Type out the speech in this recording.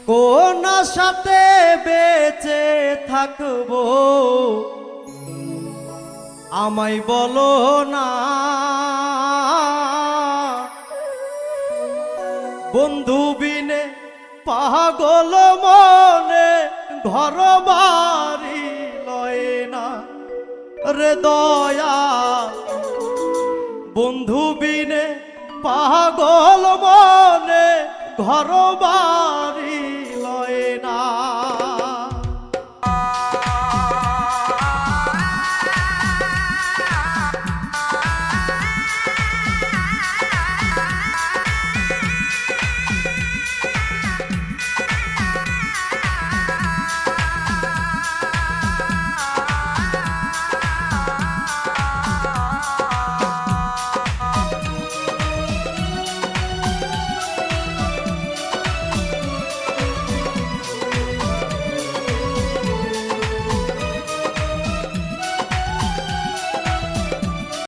কোন সাথে বেঁচে থাকবো আমায় বলো না বন্ধু বিনে পাগল মনে ঘর বাড়ি লয় না রে দয়া বন্ধু বিনে পাগল মনে ঘর বাড়ি